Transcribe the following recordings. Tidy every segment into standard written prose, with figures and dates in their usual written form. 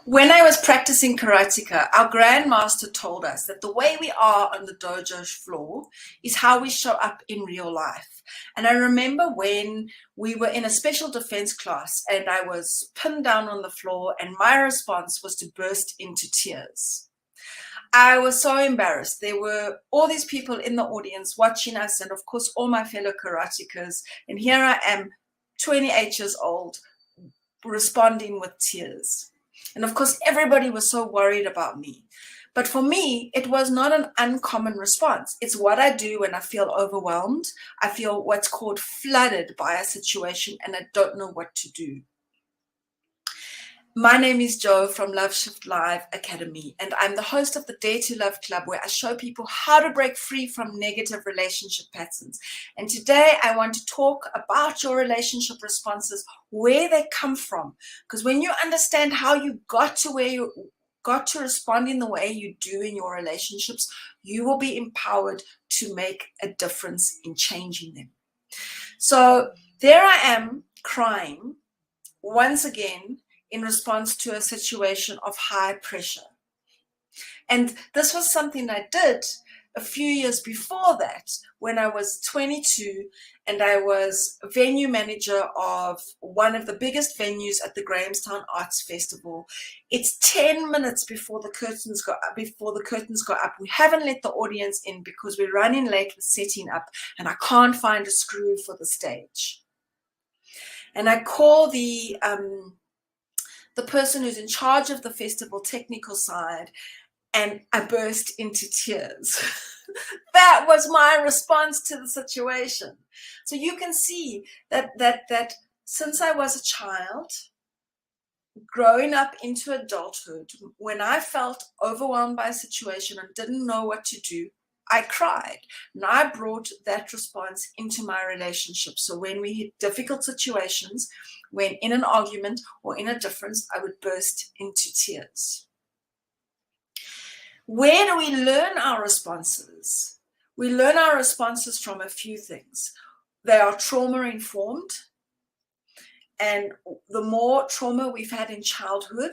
When I was practicing karateka, our grandmaster told us that the way we are on the dojo floor is how we show up in real life. And I remember when we were in a special defense class and I was pinned down on the floor, and my response was to burst into tears. I was so embarrassed. There were all these people in the audience watching us, and of course, all my fellow karatekas. And here I am, 28 years old, responding with tears. And of course, everybody was so worried about me. But for me, it was not an uncommon response. It's what I do when I feel overwhelmed. I feel what's called flooded by a situation and I don't know what to do. My name is Jo from Love Shift Live Academy, and I'm the host of the Dare to Love Club, where I show people how to break free from negative relationship patterns. And today I want to talk about your relationship responses, where they come from. Because when you understand how you got to where you got to respond in the way you do in your relationships, you will be empowered to make a difference in changing them. So there I am crying once again in response to a situation of high pressure. And this was something I did a few years before that, when I was 22 and I was venue manager of one of the biggest venues at the Grahamstown Arts Festival. It's 10 minutes before the curtains go up. We haven't let the audience in because we're running late with setting up, and I can't find a screw for the stage. And I call the person who's in charge of the festival technical side, and I burst into tears. That was my response to the situation. So you can see that since I was a child, growing up into adulthood, when I felt overwhelmed by a situation and didn't know what to do, I cried, and I brought that response into my relationship. So when we hit difficult situations, when in an argument or in a difference, I would burst into tears. Where do we learn our responses? We learn our responses from a few things. They are trauma-informed, and the more trauma we've had in childhood,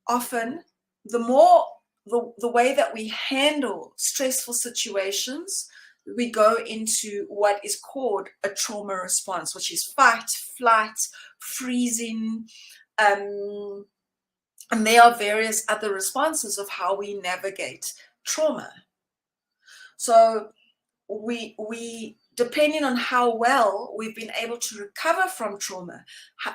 often the way that we handle stressful situations, we go into what is called a trauma response, which is fight, flight, freezing, and there are various other responses of how we navigate trauma. So we depending on how well we've been able to recover from trauma,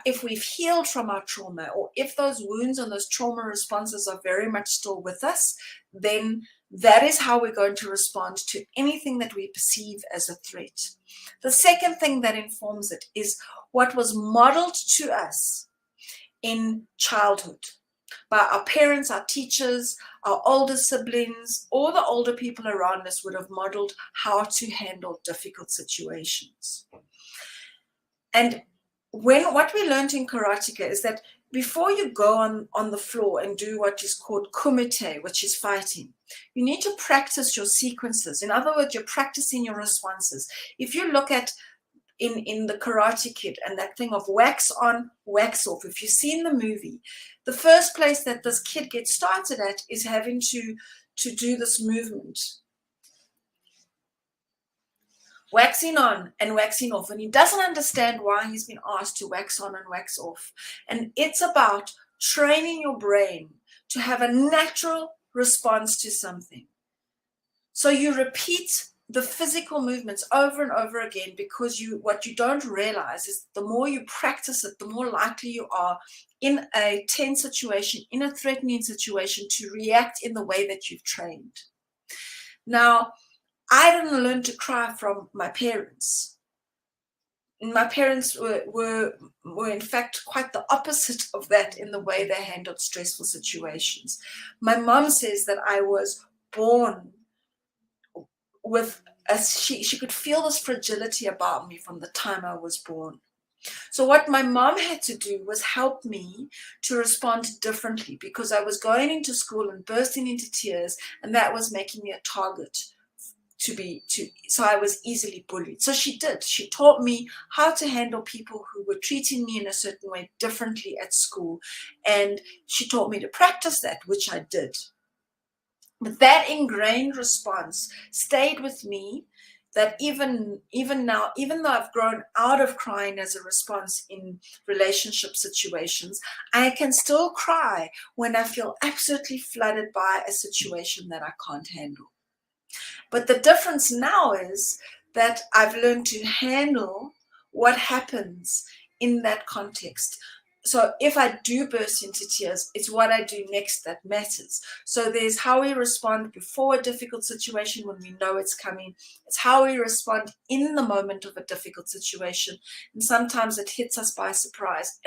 if we've healed from our trauma, or if those wounds and those trauma responses are very much still with us, then that is how we're going to respond to anything that we perceive as a threat. The second thing that informs it is what was modeled to us in childhood by our parents, our teachers, our older siblings, or the older people around us would have modeled how to handle difficult situations. And what we learned in karateka is that before you go on the floor and do what is called kumite, which is fighting, you need to practice your sequences. In other words, you're practicing your responses. If you look at in the Karate Kid and that thing of wax on, wax off, if you've seen the movie, the first place that this kid gets started at is having to do this movement. Waxing on and waxing off. And he doesn't understand why he's been asked to wax on and wax off. And it's about training your brain to have a natural response to something. So you repeat the physical movements over and over again, because what you don't realize is the more you practice it, the more likely you are in a tense situation, in a threatening situation, to react in the way that you've trained. Now, I didn't learn to cry from my parents. My parents were in fact quite the opposite of that in the way they handled stressful situations. My mom says that I was born with she could feel this fragility about me from the time I was born. So what my mom had to do was help me to respond differently, because I was going into school and bursting into tears, and that was making me a target so I was easily bullied. So she taught me how to handle people who were treating me in a certain way differently at school, and she taught me to practice that, which I did. But that ingrained response stayed with me, that even now, even though I've grown out of crying as a response in relationship situations, I can still cry when I feel absolutely flooded by a situation that I can't handle. But the difference now is that I've learned to handle what happens in that context. So if I do burst into tears, it's what I do next that matters. So there's how we respond before a difficult situation when we know it's coming. It's how we respond in the moment of a difficult situation. And sometimes it hits us by surprise.